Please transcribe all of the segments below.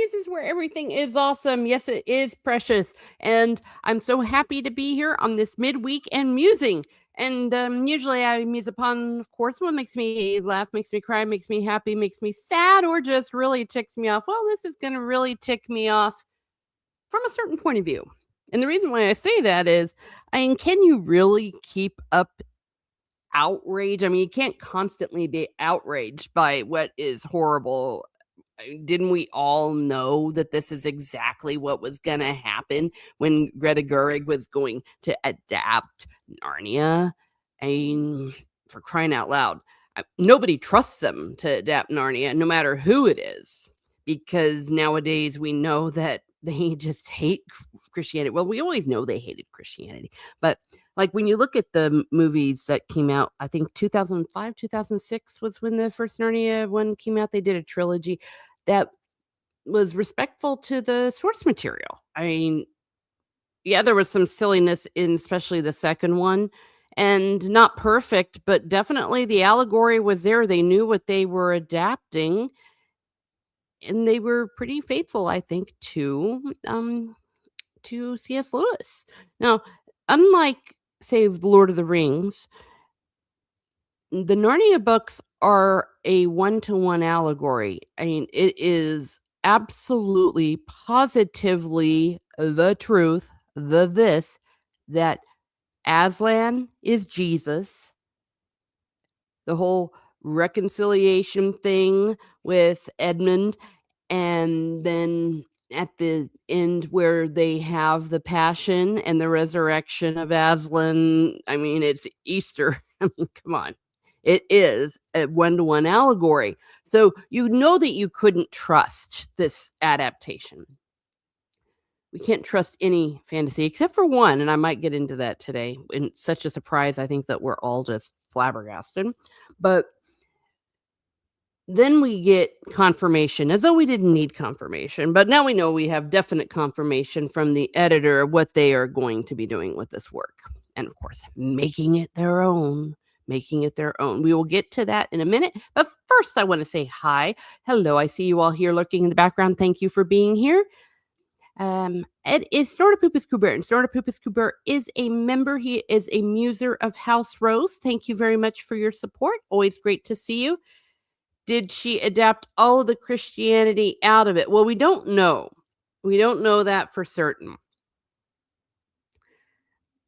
Muses where everything is awesome. Yes, it is precious. And I'm so happy to be here on this midweek and musing. And usually I muse upon, of course, what makes me laugh, makes me cry, makes me happy, makes me sad, or just really ticks me off. Well, this is going to really tick me off from a certain point of view. And the reason why I say that is, I mean, can you really keep up outrage? I mean, you can't constantly be outraged by what is horrible. Didn't we all know that this is exactly what was going to happen when Greta Gerwig was going to adapt Narnia? I mean, for crying out loud, nobody trusts them to adapt Narnia, no matter who it is, because nowadays we know that they just hate Christianity. Well, we always know they hated Christianity, but like when you look at the movies that came out, I think 2005, 2006 was when the first Narnia one came out. They did a trilogy that was respectful to the source material. I mean, yeah, there was some silliness in especially the second one, and not perfect, but definitely the allegory was there. They knew what they were adapting, and they were pretty faithful, I think, to C.S. Lewis. Now, unlike, say, The Lord of the Rings, the Narnia books are a one-to-one allegory. I mean, it is absolutely, positively the truth, the this, that Aslan is Jesus. The whole reconciliation thing with Edmund, and then at the end where they have the passion and the resurrection of Aslan. I mean, it's Easter. I mean, come on. It is a one-to-one allegory. So you know that you couldn't trust this adaptation. We can't trust any fantasy except for one, and I might get into that today. And such a surprise, I think that we're all just flabbergasted. But then we get confirmation, as though we didn't need confirmation, but now we know we have definite confirmation from the editor of what they are going to be doing with this work. And of course, making it their own. Making it their own. We will get to that in a minute. But first, I want to say hi. Hello, I see you all here lurking in the background. Thank you for being here. Ed is Snortopoopas Kubert, and Snortopoopas Kubert is a member. He is a muser of House Rose. Thank you very much for your support. Always great to see you. Did she adapt all of the Christianity out of it? Well, we don't know. We don't know that for certain.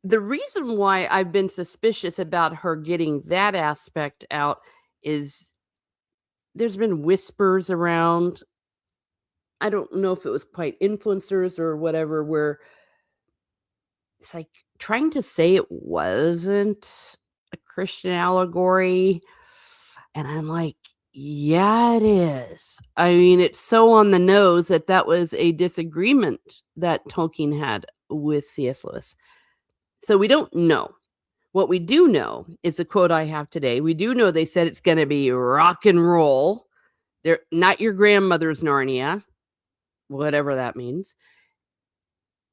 The reason why I've been suspicious about her getting that aspect out is there's been whispers around. I don't know if it was quite influencers or whatever, where it's like trying to say it wasn't a Christian allegory. And I'm like, yeah, it is. I mean, it's so on the nose that that was a disagreement that Tolkien had with C.S. Lewis. So we don't know. What we do know is the quote I have today. We do know they said it's going to be rock and roll. They're not your grandmother's Narnia, whatever that means.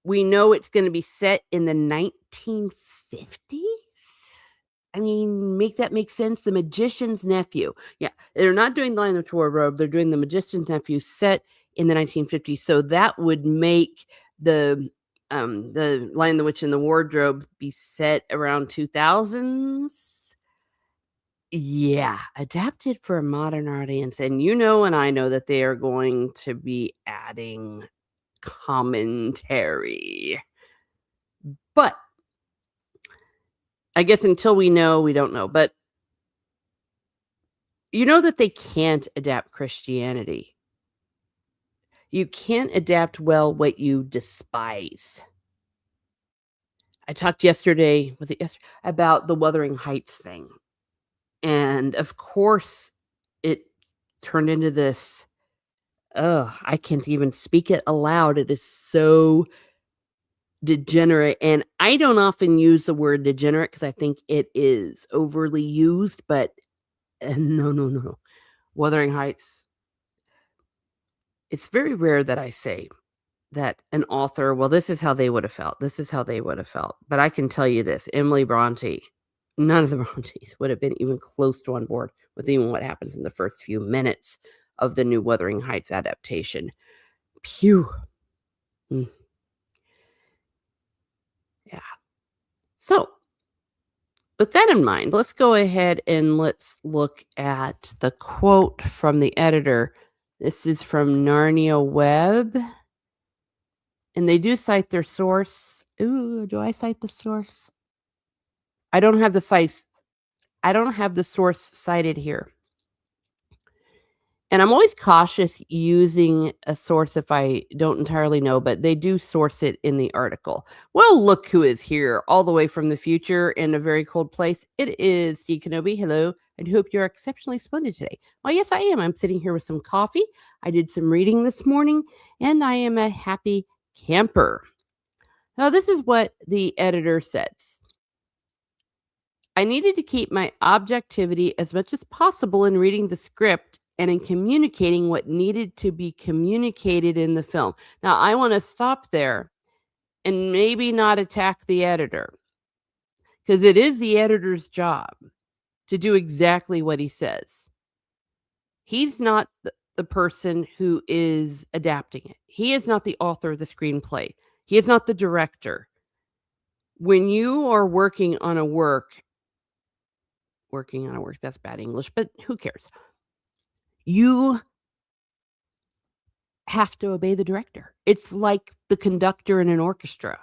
We know it's going to be set in the 1950s. I mean, make that make sense. The Magician's Nephew. Yeah, they're not doing the Lion of Wardrobe. They're doing the Magician's Nephew set in the 1950s. So that would make the Lion, the Witch, and the Wardrobe be set around 2000s. Yeah, adapted for a modern audience. And you know, and I know that they are going to be adding commentary. But I guess until we know, we don't know. But you know that they can't adapt Christianity. You can't adapt well what you despise. I talked yesterday, was it yesterday, about the Wuthering Heights thing. And of course, it turned into this, I can't even speak it aloud. It is so degenerate. And I don't often use the word degenerate because I think it is overly used, but no. Wuthering Heights. It's very rare that I say that an author, well, this is how they would have felt. This is how they would have felt. But I can tell you this, Emily Bronte, none of the Brontes would have been even close to on board with even what happens in the first few minutes of the new Wuthering Heights adaptation. Phew. Mm, yeah. So, with that in mind, let's go ahead and let's look at the quote from the editor. This is from Narnia Web, and they do cite their source. Ooh, do I cite the source? I don't have the sites. I don't have the source cited here. And I'm always cautious using a source if I don't entirely know, but they do source it in the article. Well, look who is here, all the way from the future in a very cold place. It is Steve Kenobi. Hello. I hope you're exceptionally splendid today. Well, yes, I am. I'm sitting here with some coffee. I did some reading this morning, and I am a happy camper. Now, this is what the editor says. I needed to keep my objectivity as much as possible in reading the script and in communicating what needed to be communicated in the film. Now, I want to stop there and maybe not attack the editor because it is the editor's job to do exactly what he says. He's not the person who is adapting it, he is not the author of the screenplay, he is not the director. When you are working on a work, that's bad English, but who cares? You have to obey the director. It's like the conductor in an orchestra.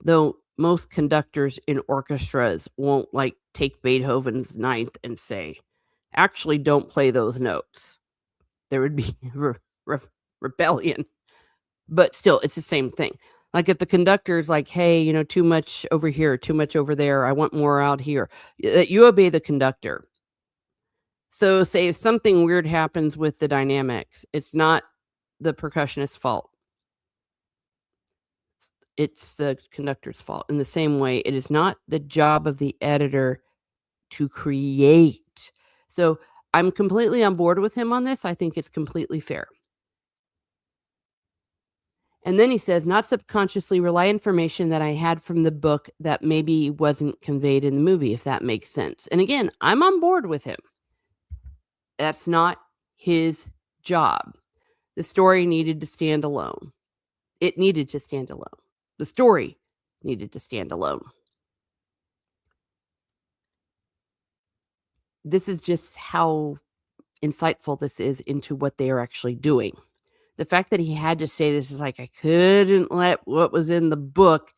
Though most conductors in orchestras won't like take Beethoven's ninth and say, actually, don't play those notes. There would be rebellion. But still, it's the same thing. Like if the conductor's like, hey, too much over here, too much over there, I want more out here, you obey the conductor. So, say if something weird happens with the dynamics, it's not the percussionist's fault. It's the conductor's fault. In the same way, it is not the job of the editor to create. So, I'm completely on board with him on this. I think it's completely fair. And then he says, not subconsciously rely information that I had from the book that maybe wasn't conveyed in the movie, if that makes sense. And again, I'm on board with him. That's not his job. The story needed to stand alone. It needed to stand alone. The story needed to stand alone. This is just how insightful this is into what they are actually doing. The fact that he had to say this is like, I couldn't let what was in the book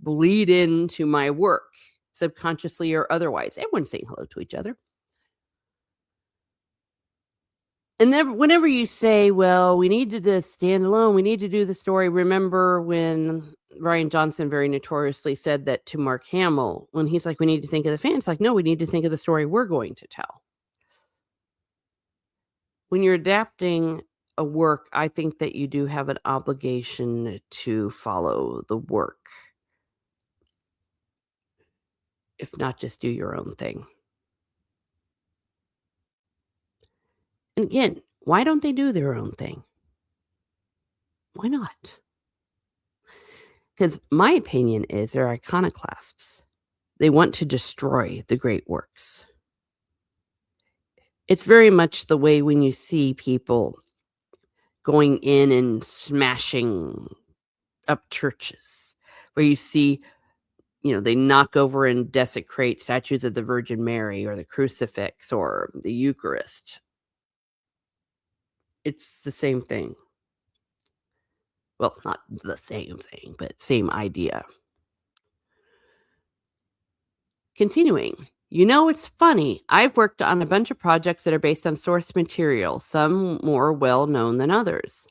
bleed into my work, subconsciously or otherwise. Everyone's saying hello to each other. And then whenever you say, well, we need to stand alone, we need to do the story. Remember when Ryan Johnson very notoriously said that to Mark Hamill, when he's like, we need to think of the fans. Like, no, we need to think of the story we're going to tell. When you're adapting a work, I think that you do have an obligation to follow the work, if not just do your own thing. And again, why don't they do their own thing? Why not? Because my opinion is they're iconoclasts. They want to destroy the great works. It's very much the way when you see people going in and smashing up churches, where you see, they knock over and desecrate statues of the Virgin Mary or the crucifix or the Eucharist. It's the same thing. Well, not the same thing, but same idea. Continuing. It's funny. I've worked on a bunch of projects that are based on source material, some more well known than others.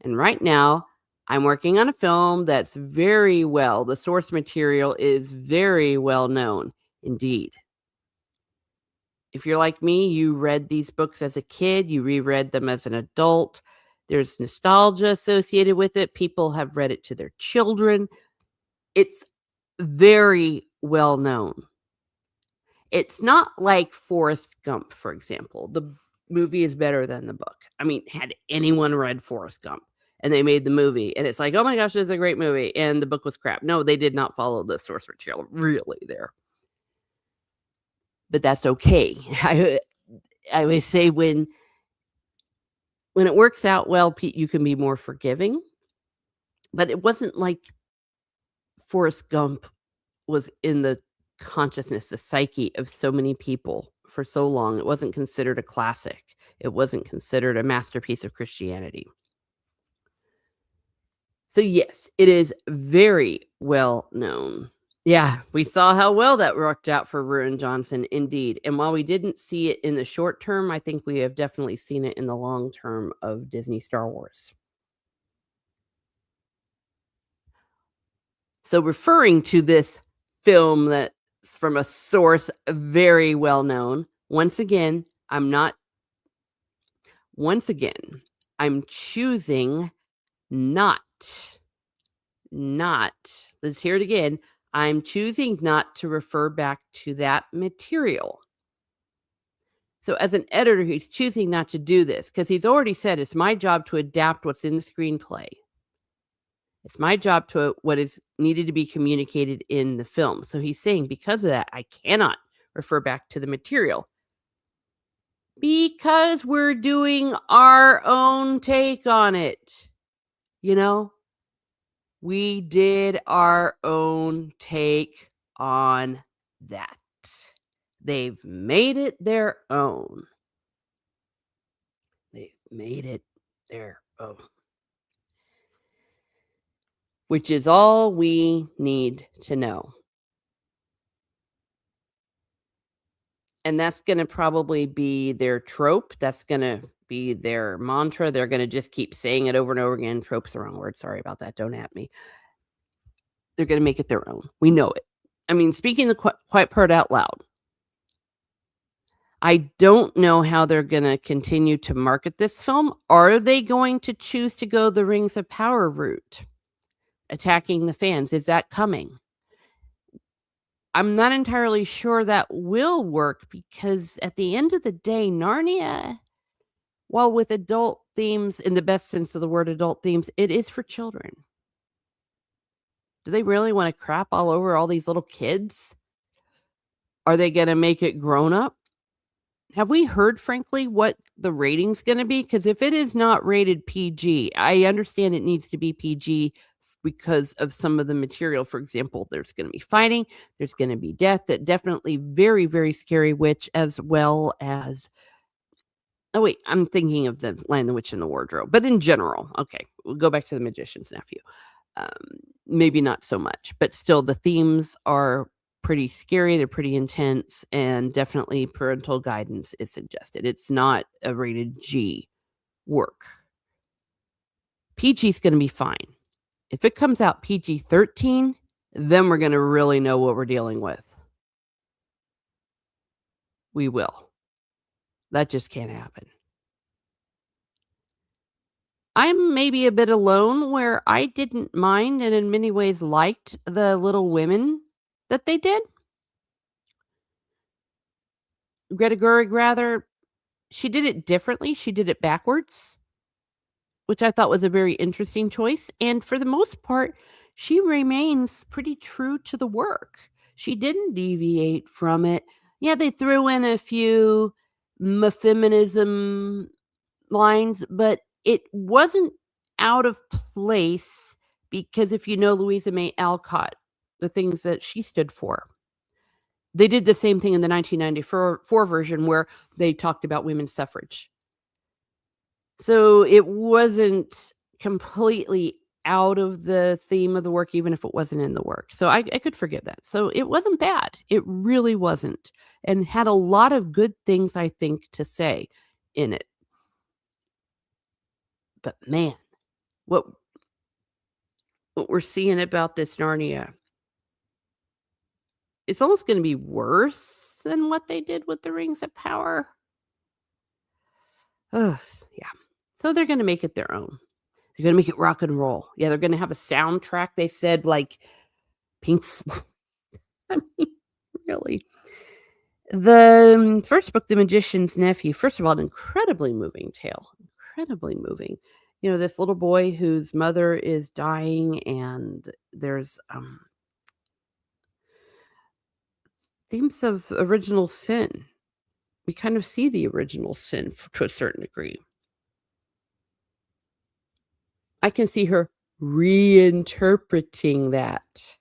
And right now, I'm working on a film that's the source material is very well known indeed. If you're like me, you read these books as a kid, you reread them as an adult. There's nostalgia associated with it. People have read it to their children. It's very well known. It's not like Forrest Gump, for example. The movie is better than the book. I mean, had anyone read Forrest Gump and they made the movie and it's like, oh my gosh, this is a great movie, and the book was crap. No, they did not follow the source material really there. But that's okay. I always say when When it works out well, you can be more forgiving, but it wasn't like Forrest Gump was in the consciousness, the psyche of so many people for so long. It wasn't considered a classic. It wasn't considered a masterpiece of Christianity. So, yes, it is very well known. Yeah, we saw how well that worked out for Ruin Johnson, indeed. And while we didn't see it in the short term, I think we have definitely seen it in the long term of Disney Star Wars. So, referring to this film that's from a source very well known, I'm not, once again, I'm choosing not, not, let's hear it again. I'm choosing not to refer back to that material. So, as an editor, he's choosing not to do this because he's already said it's my job to adapt what's in the screenplay. It's my job to what is needed to be communicated in the film. So he's saying because of that, I cannot refer back to the material because we're doing our own take on it. You know, we did our own take on that. They've made it their own. They've made it their own. Which is all we need to know. And that's gonna probably be their trope. That's gonna be their mantra. They're gonna just keep saying it over and over again. Trope's the wrong word. Sorry about that. Don't at me. They're gonna make it their own. We know it. I mean, speaking the quiet part out loud, I don't know how they're gonna continue to market this film. Are they going to choose to go the Rings of Power route? Attacking the fans. Is that coming? I'm not entirely sure that will work because at the end of the day, Narnia, while with adult themes in the best sense of the word adult themes, it is for children. Do they really want to crap all over all these little kids? Are they going to make it grown up? Have we heard, frankly, what the rating's going to be? Because if it is not rated PG, I understand it needs to be PG because of some of the material. For example, there's going to be fighting, there's going to be death, that definitely very, very scary witch, as well as. Oh, wait, I'm thinking of the Lion, the Witch, and the Wardrobe. But in general, okay, we'll go back to the Magician's Nephew. Maybe not so much, but still, the themes are pretty scary. They're pretty intense, and definitely parental guidance is suggested. It's not a rated G work. PG's going to be fine. If it comes out PG-13, then we're going to really know what we're dealing with. We will. That just can't happen. I'm maybe a bit alone where I didn't mind and in many ways liked the Little Women that they did. Greta Gerwig, rather, she did it differently. She did it backwards, which I thought was a very interesting choice. And for the most part, she remains pretty true to the work. She didn't deviate from it. Yeah, they threw in a few feminism lines, but it wasn't out of place because if you know Louisa May Alcott, the things that she stood for. They did the same thing in the 1994 version where they talked about women's suffrage. So it wasn't completely out of the theme of the work, even if it wasn't in the work. So I could forgive that. So it wasn't bad. It really wasn't. And had a lot of good things, I think, to say in it. But man, what we're seeing about this Narnia, it's almost going to be worse than what they did with the Rings of Power. Ugh, yeah. So they're going to make it their own. They're going to make it rock and roll. Yeah, they're going to have a soundtrack. They said like Pink Floyd. I mean, really. The first book, The Magician's Nephew, first of all, an incredibly moving tale. Incredibly moving. You know, this little boy whose mother is dying, and there's themes of original sin. We kind of see the original sin to a certain degree. I can see her reinterpreting that.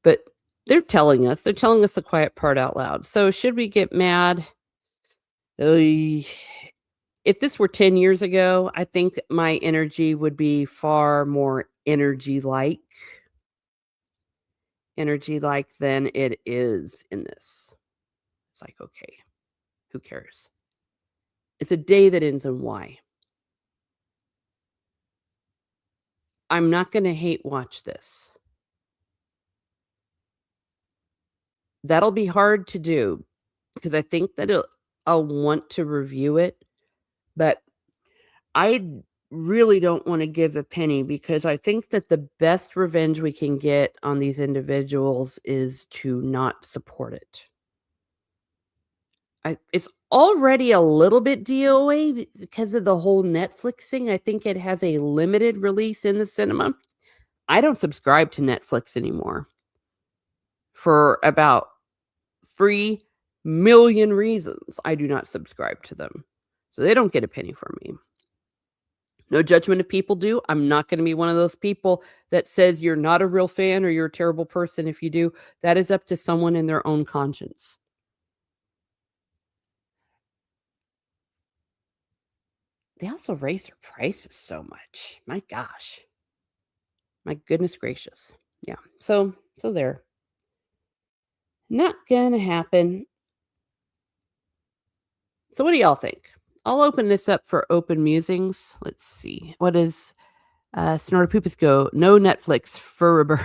But they're telling us the quiet part out loud. So should we get mad? Oy. If this were 10 years ago, I think my energy would be far more energy like than it is in this. It's like, okay, who cares? It's a day that ends in Y. I'm not going to hate watch this. That'll be hard to do because I think that I'll want to review it, but I really don't want to give a penny because I think that the best revenge we can get on these individuals is to not support it. It's already a little bit DOA because of the whole Netflix thing. I think it has a limited release in the cinema. I don't subscribe to Netflix anymore for about 3,000,000 reasons. I do not subscribe to them. So they don't get a penny from me. No judgment if people do. I'm not going to be one of those people that says you're not a real fan or you're a terrible person if you do. That is up to someone in their own conscience. They also raise their prices so much. My gosh. My goodness gracious. Yeah. So there. Not gonna happen. So what do y'all think? I'll open this up for open musings. Let's see. What is Snortopoopas go? No Netflix for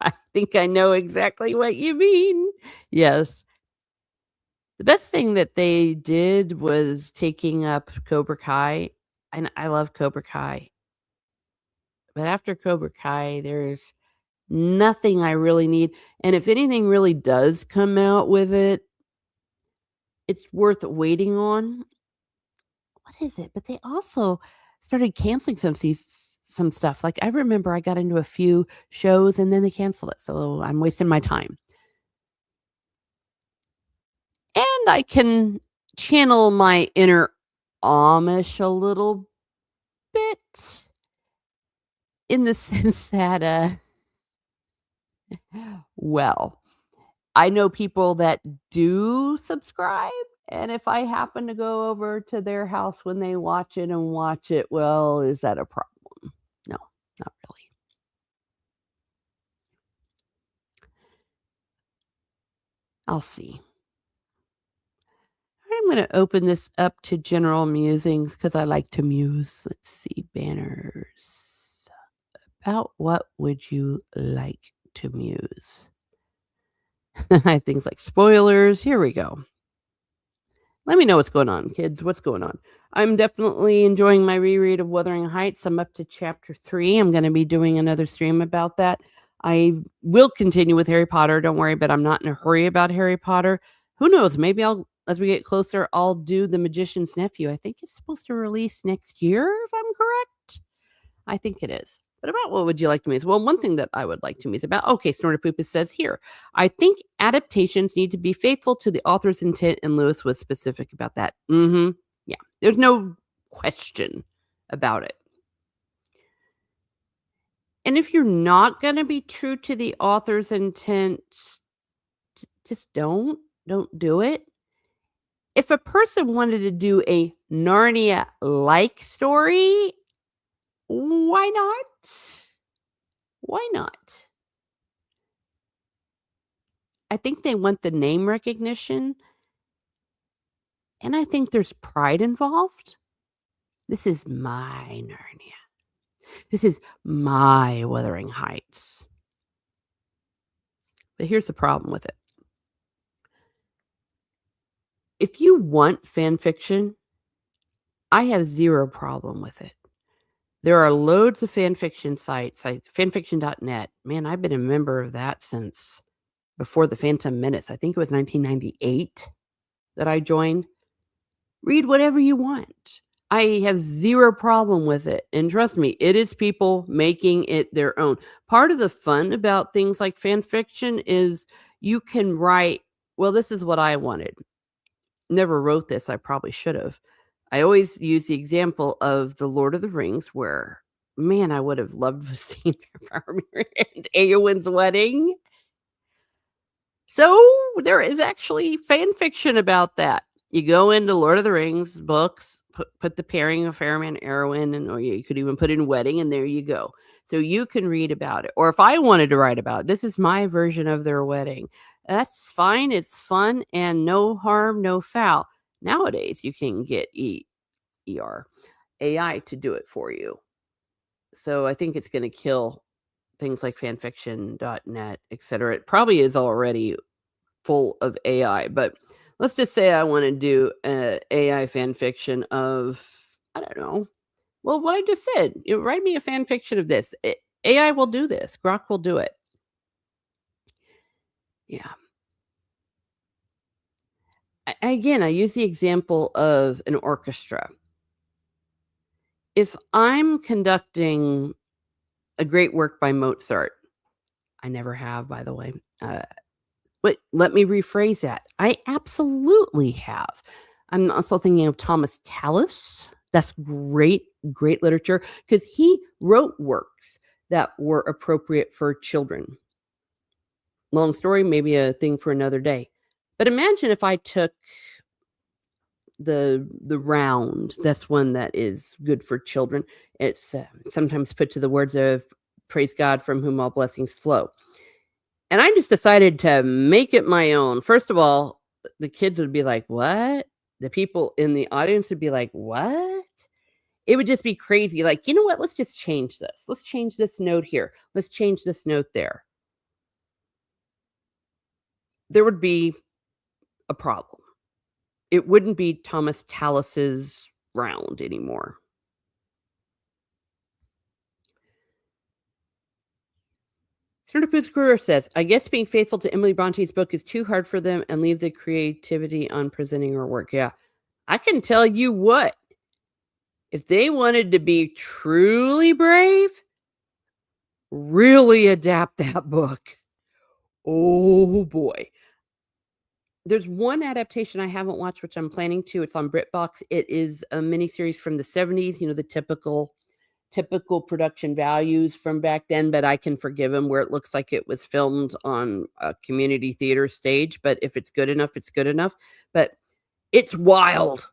I think I know exactly what you mean. Yes. The best thing that they did was taking up Cobra Kai, and I love Cobra Kai. But after Cobra Kai, there's nothing I really need, and if anything really does come out with it, it's worth waiting on. What is it? But they also started canceling some stuff. Like, I remember I got into a few shows and then they canceled it, so I'm wasting my time. And I can channel my inner Amish a little bit in the sense that, well, I know people that do subscribe, and if I happen to go over to their house when they watch it and watch it, well, is that a problem? No, not really. I'll see. I'm going to open this up to general musings because I like to muse. Let's see, banners. About what would you like to muse? Things like spoilers. Here we go. Let me know what's going on, kids. What's going on? I'm definitely enjoying my reread of Wuthering Heights. I'm up to chapter 3. I'm going to be doing another stream about that. I will continue with Harry Potter. Don't worry, but I'm not in a hurry about Harry Potter. Who knows? Maybe as we get closer, I'll do The Magician's Nephew. I think it's supposed to release next year, if I'm correct. I think it is. But about what would you like to muse? Well, one thing that I would like to muse about, okay, Snortopoopas says here, I think adaptations need to be faithful to the author's intent, and Lewis was specific about that. Yeah, there's no question about it. And if you're not going to be true to the author's intent, just don't do it. If a person wanted to do a Narnia-like story, why not? Why not? I think they want the name recognition, and I think there's pride involved. This is my Narnia. This is my Wuthering Heights. But here's the problem with it. If you want fan fiction, I have zero problem with it. There are loads of fan fiction sites, like fanfiction.net. Man, I've been a member of that since before the Phantom Menace. I think it was 1998 that I joined. Read whatever you want. I have zero problem with it. And trust me, it is people making it their own. Part of the fun about things like fan fiction is you can write, well, this is what I wanted. Never wrote this. I probably should have. I always use the example of The Lord of the Rings where, man, I would have loved to have seen Faramir and Eowyn's wedding. So, there is actually fan fiction about that. You go into Lord of the Rings books, put the pairing of Faramir and Eowyn, and or you could even put in wedding, and there you go. So you can read about it. Or if I wanted to write about it, this is my version of their wedding. That's fine. It's fun and no harm, no foul. Nowadays, you can get AI to do it for you. So I think it's going to kill things like fanfiction.net, etc. It probably is already full of AI, but let's just say I want to do a AI fan fiction of, I don't know. Well, what I just said, write me a fan fiction of this. AI will do this. Grok will do it. Yeah. Again, I use the example of an orchestra. If I'm conducting a great work by Mozart, I never have, by the way. But let me rephrase that. I absolutely have. I'm also thinking of Thomas Tallis. That's great, great literature because he wrote works that were appropriate for children. Long story, maybe a thing for another day. But imagine if I took the round. That's one that is good for children. It's sometimes put to the words of "Praise God, from whom all blessings flow." And I just decided to make it my own. First of all, the kids would be like, "What?" The people in the audience would be like, "What?" It would just be crazy. Like, you know what? Let's just change this. Let's change this note here. Let's change this note there. There would be a problem. It wouldn't be Thomas Tallis's round anymore. Cernapoo's Career says, I guess being faithful to Emily Bronte's book is too hard for them and leave the creativity on presenting her work. Yeah. I can tell you what, if they wanted to be truly brave, really adapt that book. Oh boy. There's one adaptation I haven't watched, which I'm planning to. It's on BritBox. It is a miniseries from the 70s, the typical production values from back then, but I can forgive them where it looks like it was filmed on a community theater stage. But if it's good enough, it's good enough. But it's wild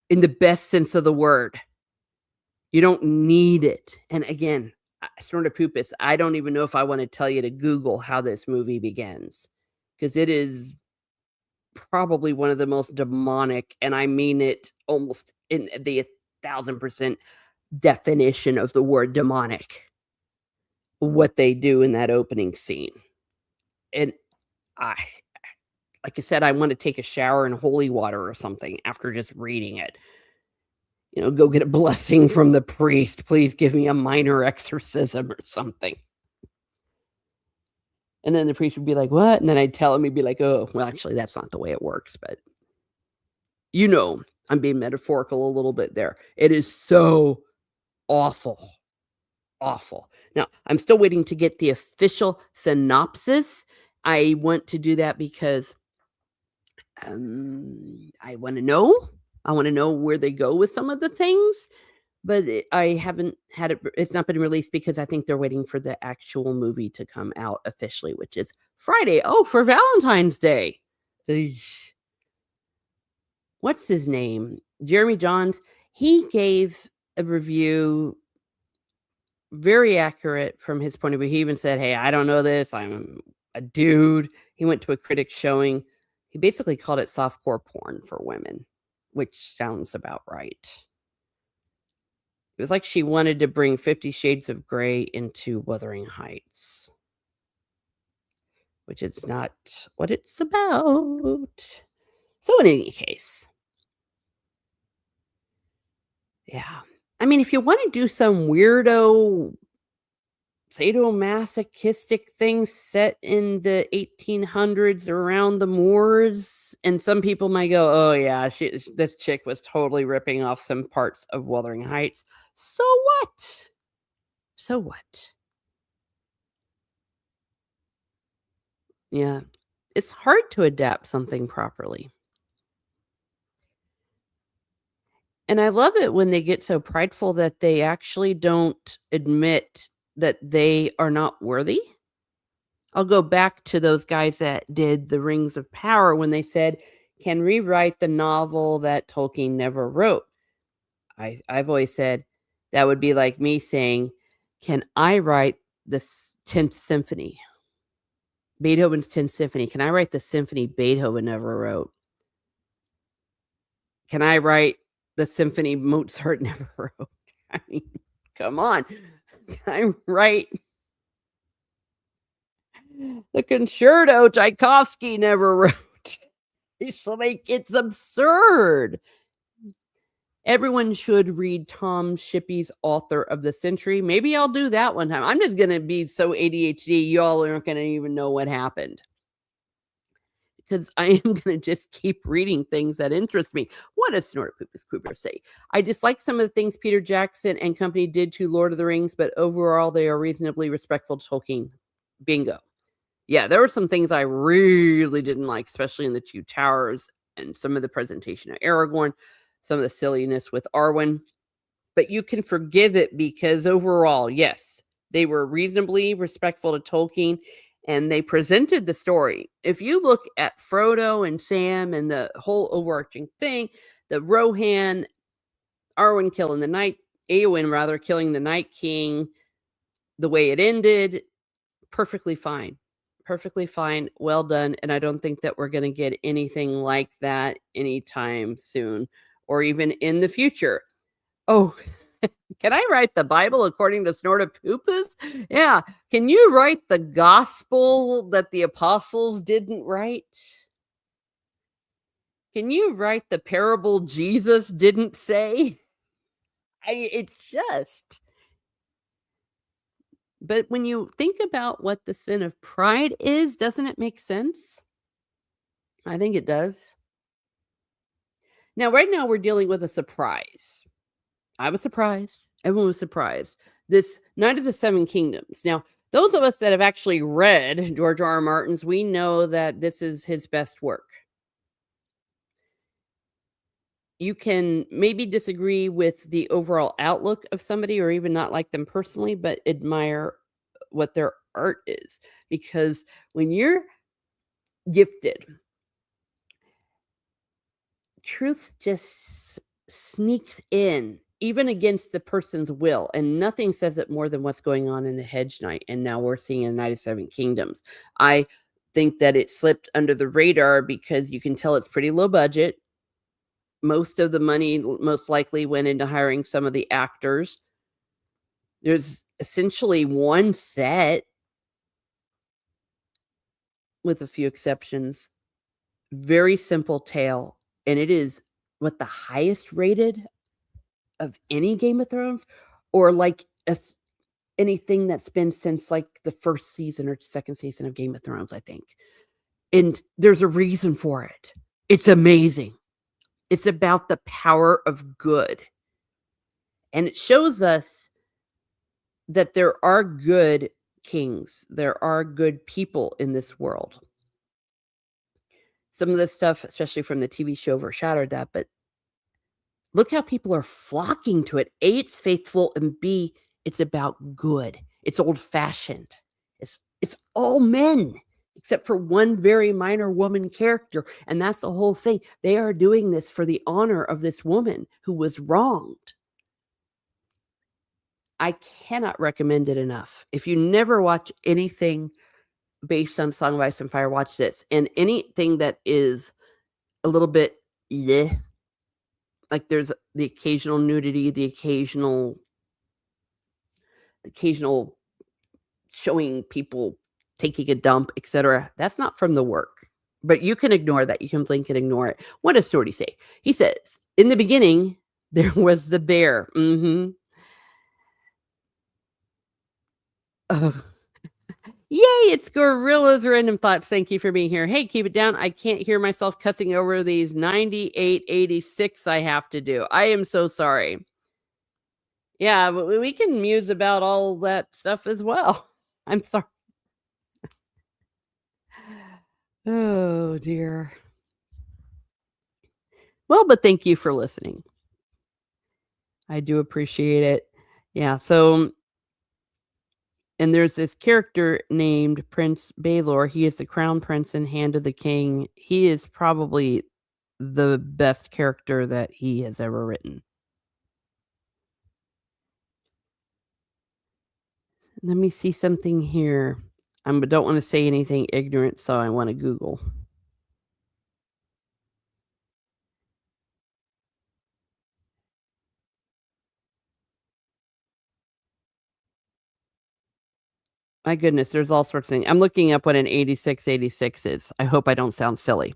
in the best sense of the word. You don't need it. And again, sort of poopus. I don't even know if I want to tell you to Google how this movie begins because it is probably one of the most demonic, and I mean it almost in the 1000% definition of the word demonic, what they do in that opening scene. And I, like I said, I want to take a shower in holy water or something after just reading it. Go get a blessing from the priest. Please give me a minor exorcism or something. And then the priest would be like, what? And then I'd tell him, he'd be like, oh, well, actually, that's not the way it works. But, I'm being metaphorical a little bit there. It is so awful. Awful. Now, I'm still waiting to get the official synopsis. I want to do that because I want to know. I want to know where they go with some of the things, but I haven't had it. It's not been released because I think they're waiting for the actual movie to come out officially, which is Friday. Oh, for Valentine's Day. Eesh. What's his name? Jeremy Johns. He gave a review very accurate from his point of view. He even said, "Hey, I don't know this. I'm a dude." He went to a critic showing. He basically called it softcore porn for women, which sounds about right. It was like she wanted to bring 50 Shades of Grey into Wuthering Heights, which is not what it's about. So in any case, yeah. I mean, if you want to do some weirdo sadomasochistic thing set in the 1800s around the moors, and some people might go, oh yeah, this chick was totally ripping off some parts of Wuthering Heights. So what? So what? Yeah, it's hard to adapt something properly. And I love it when they get so prideful that they actually don't admit that they are not worthy. I'll go back to those guys that did The Rings of Power when they said, "Can rewrite the novel that Tolkien never wrote." I've always said that would be like me saying, "Can I write the 10th symphony? Beethoven's 10th symphony. Can I write the symphony Beethoven never wrote? Can I write the symphony Mozart never wrote?" I mean, come on. Can I write the concerto Tchaikovsky never wrote? It's like, it's absurd. Everyone should read Tom Shippey's Author of the Century. Maybe I'll do that one time. I'm just gonna be so ADHD, y'all aren't gonna even know what happened. Because I am gonna just keep reading things that interest me. What does Snortopoopas Cooper say? I dislike some of the things Peter Jackson and company did to Lord of the Rings, but overall they are reasonably respectful to Tolkien. Bingo. Yeah, there were some things I really didn't like, especially in the Two Towers and some of the presentation of Aragorn, some of the silliness with Arwen. But you can forgive it because overall, yes, they were reasonably respectful to Tolkien and they presented the story. If you look at Frodo and Sam and the whole overarching thing, the Rohan, Arwen killing the Night, Eowyn rather killing the Night King, the way it ended, perfectly fine. Perfectly fine. Well done. And I don't think that we're going to get anything like that anytime soon or even in the future. Oh, can I write the Bible according to Snortopoopas? Yeah. Can you write the gospel that the apostles didn't write? Can you write the parable Jesus didn't say? It just. But when you think about what the sin of pride is, doesn't it make sense? I think it does. Now, right now, we're dealing with a surprise. I was surprised. Everyone was surprised. This Night of the Seven Kingdoms. Now, those of us that have actually read George R. R. Martin's, we know that this is his best work. You can maybe disagree with the overall outlook of somebody or even not like them personally, but admire what their art is. Because when you're gifted, truth just sneaks in even against the person's will, and nothing says it more than what's going on in the Hedge Knight, and now we're seeing in the Night of Seven Kingdoms. I think that it slipped under the radar because you can tell it's pretty low budget. Most of the money most likely went into hiring some of the actors. There's essentially one set with a few exceptions. Very simple tale, and it is what the highest rated of any Game of Thrones or like anything that's been since like the first season or second season of Game of Thrones, I think. And there's a reason for it. It's amazing. It's about the power of good. And it shows us that there are good kings, there are good people in this world. Some of the stuff, especially from the TV show, overshadowed that, but look how people are flocking to it. A, it's faithful, and B, it's about good. It's old-fashioned. It's all men, except for one very minor woman character, and that's the whole thing. They are doing this for the honor of this woman who was wronged. I cannot recommend it enough. If you never watch anything based on Song of Ice and Fire, watch this. And anything that is a little bit bleh, like there's the occasional nudity, the occasional showing people taking a dump, etc. That's not from the work. But you can ignore that. You can blink and ignore it. What does Sorty say? He says, in the beginning, there was the bear. Oh. Yay, it's Gorilla's Random Thoughts. Thank you for being here. Hey, keep it down. I can't hear myself cussing over these 9886 I have to do. I am so sorry. Yeah, but we can muse about all that stuff as well. I'm sorry. Oh, dear. Well, but thank you for listening. I do appreciate it. Yeah, so and there's this character named Prince Baelor. He is the crown prince in Hand of the King. He is probably the best character that he has ever written. Let me see something here. I don't wanna say anything ignorant, so I wanna Google. My goodness, there's all sorts of things. I'm looking up what an 8686 is. I hope I don't sound silly.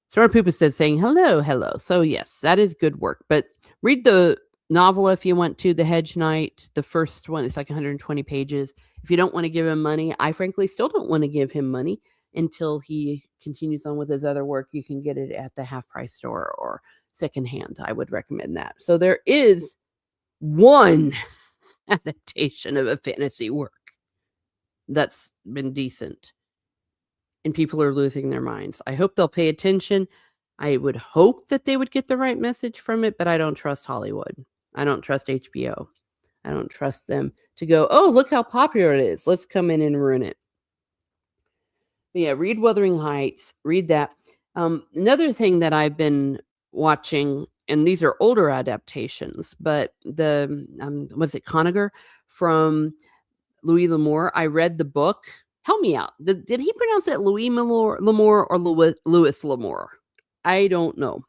Sora Poopa said saying, "Hello, hello." So, yes, that is good work, but read the novel if you want to, The Hedge Knight. The first one is like 120 pages. If you don't wanna give him money, I frankly still don't wanna give him money until he continues on with his other work. You can get it at the half price store or secondhand. I would recommend that. So, there is one adaptation of a fantasy work that's been decent, and people are losing their minds. I hope they'll pay attention. I would hope that they would get the right message from it, but I don't trust Hollywood. I don't trust HBO. I don't trust them to go, "Oh, look how popular it is. Let's come in and ruin it." But yeah, read Wuthering Heights, read that. Another thing that I've been watching, and these are older adaptations, but the was it Conager from Louis L'Amour? I read the book. Help me out. Did he pronounce it Louis L'Amour or Louis L'Amour? I don't know.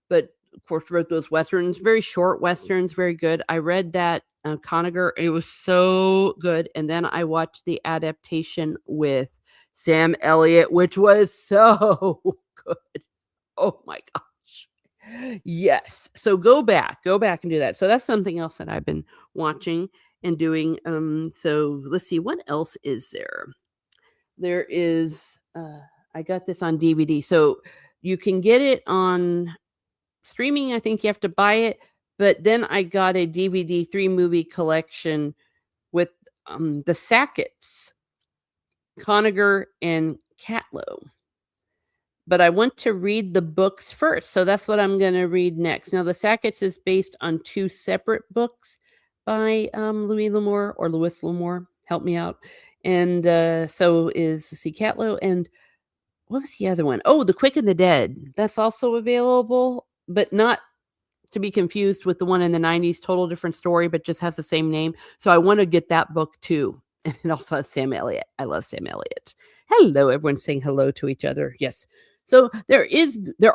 But of course, wrote those westerns, very short westerns, very good. I read that Conager. It was so good. And then I watched the adaptation with Sam Elliott, which was so good. Oh my gosh. Yes. So go back and do that. So that's something else that I've been watching and doing. So let's see, what else is there? There is I got this on DVD. So you can get it on streaming. I think you have to buy it, but then I got a DVD 3 movie collection with the Sacketts, Conager and Catlow. But I want to read the books first, so that's what I'm gonna read next. Now, The Sacketts is based on 2 separate books by, Louis L'Amour or Louis L'Amour, help me out, and, so is let's see, Catlow and what was the other one? Oh, The Quick and the Dead. That's also available, but not to be confused with the one in the '90s, total different story, but just has the same name. So I wanna get that book too. And it also has Sam Elliott. I love Sam Elliott. Hello, everyone's saying hello to each other. Yes. So there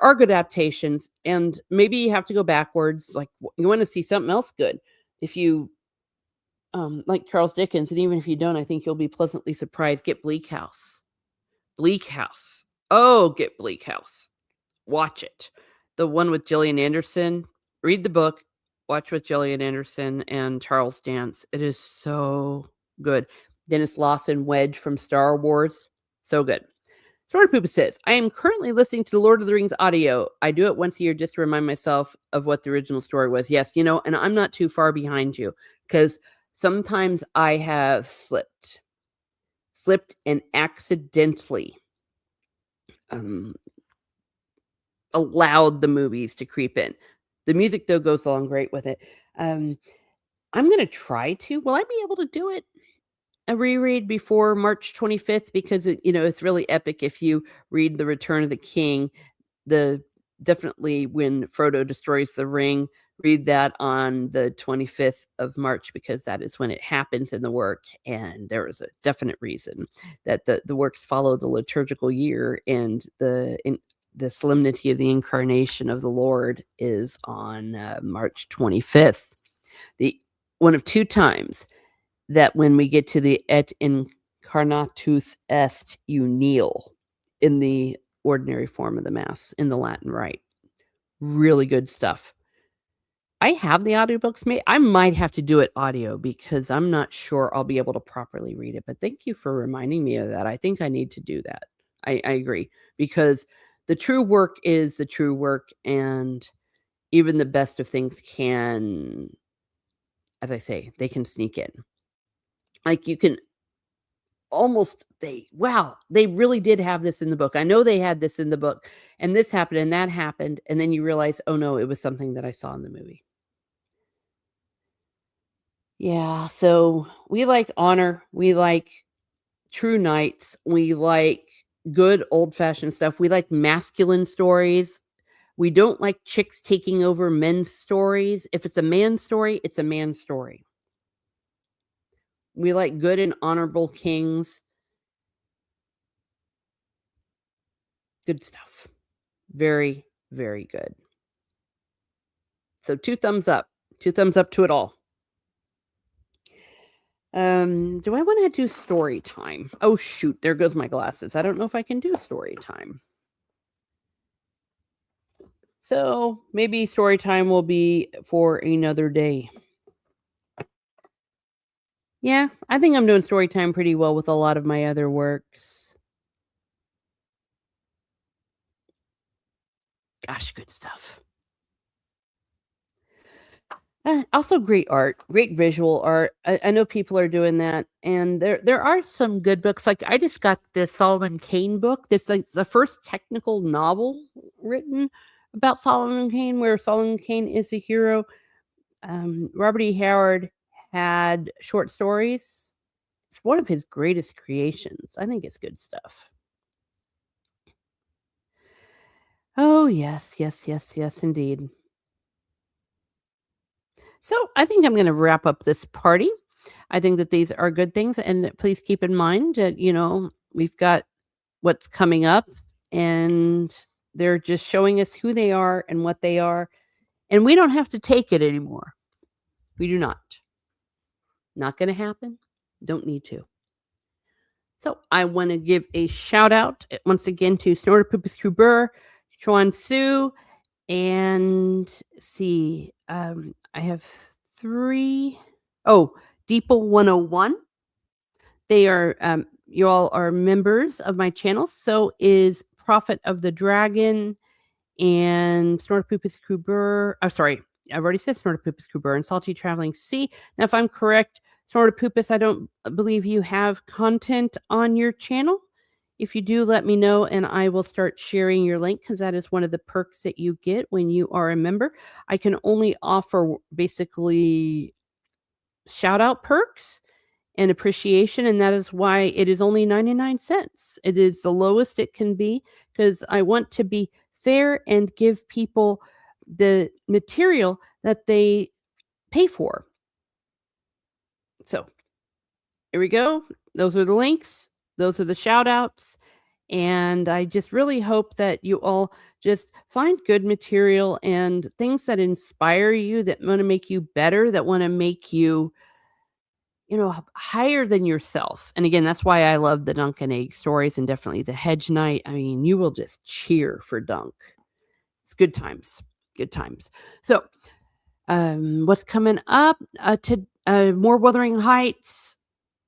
are good adaptations, and maybe you have to go backwards, like, you wanna see something else good. If you, like Charles Dickens, and even if you don't, I think you'll be pleasantly surprised, get Bleak House. Bleak House. Oh, get Bleak House. Watch it. The one with Gillian Anderson, read the book, watch with Gillian Anderson and Charles Dance. It is so good. Dennis Lawson Wedge from Star Wars, so good. Story Poopa says, I am currently listening to the Lord of the Rings audio. I do it once a year just to remind myself of what the original story was. Yes, and I'm not too far behind you because sometimes I have slipped and accidentally um, allowed the movies to creep in. The music, though, goes along great with it. Um, I'm gonna try to will I be able to do it? A reread before March 25th because it's really epic if you read The Return of the King, the definitely when Frodo destroys the ring, read that on the 25th of March because that is when it happens in the work, and there is a definite reason that the works follow the liturgical year, and the solemnity of the incarnation of the Lord is on, March 25th. The one of 2 times that when we get to the "Et incarnatus est," you kneel in the ordinary form of the mass in the Latin rite. Really good stuff. I have the audiobooks made. I might have to do it audio because I'm not sure I'll be able to properly read it, but thank you for reminding me of that. I think I need to do that. I agree because the true work is the true work, and even the best of things can, as I say, they can sneak in. Like, you can almost wow, they really did have this in the book. I know they had this in the book, and this happened, and that happened, and then you realize, "Oh, no, it was something that I saw in the movie." Yeah, so we like honor, we like true knights, we like good old-fashioned stuff, we like masculine stories. We don't like chicks taking over men's stories. If it's a man's story, it's a man's story. We like good and honorable kings. Good stuff. Very, very good. So 2 thumbs up. 2 thumbs up to it all. Do I wanna do story time? Oh, shoot, there goes my glasses. I don't know if I can do story time. So, maybe story time will be for another day. Yeah, I think I'm doing story time pretty well with a lot of my other works. Gosh, good stuff. Also great art, great visual art. I know people are doing that, and there are some good books. Like I just got this Solomon Kane book. This like the first technical novel written about Solomon Kane, where Solomon Kane is a hero. Robert E. Howard had short stories. It's one of his greatest creations. I think it's good stuff. Oh yes, yes, yes, yes, indeed. So I think I'm going to wrap up this party. I think that these are good things, and please keep in mind that, we've got what's coming up, and they're just showing us who they are and what they are, and we don't have to take it anymore. We do not. Not gonna happen. Don't need to. So, I wanna give a shout out, once again to Snortopoopas Kuber, Chuan Su, and see, I have 3 oh, Deeple 101. They are, you all are members of my channel. So is Prophet of the Dragon and Snortopoopas Kuber. Oh, sorry. I've already said Snortopoopas Kuber and Salty Traveling Sea. Now, if I'm correct, Snortopoopas, I don't believe you have content on your channel. If you do, let me know and I will start sharing your link because that is one of the perks that you get when you are a member. I can only offer basically shout out perks and appreciation, and that is why it is only 99 cents. It is the lowest it can be because I want to be fair and give people the material that they pay for. So, here we go. Those are the links. Those are the shout outs. And I just really hope that you all just find good material and things that inspire you, that want to make you better, that want to make you higher than yourself. And again, that's why I love the Dunk and Egg stories and definitely the Hedge Knight. I mean, you will just cheer for Dunk. It's good times. Good times. So, what's coming up? To more Wuthering Heights,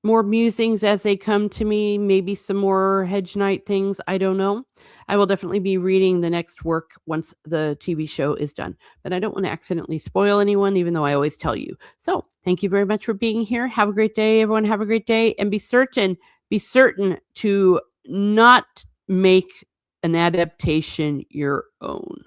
more musings as they come to me, maybe some more Hedge Knight things. I don't know. I will definitely be reading the next work once the TV show is done, but I don't want to accidentally spoil anyone, even though I always tell you. So, thank you very much for being here. Have a great day, everyone. Have a great day, and be certain to not make an adaptation your own.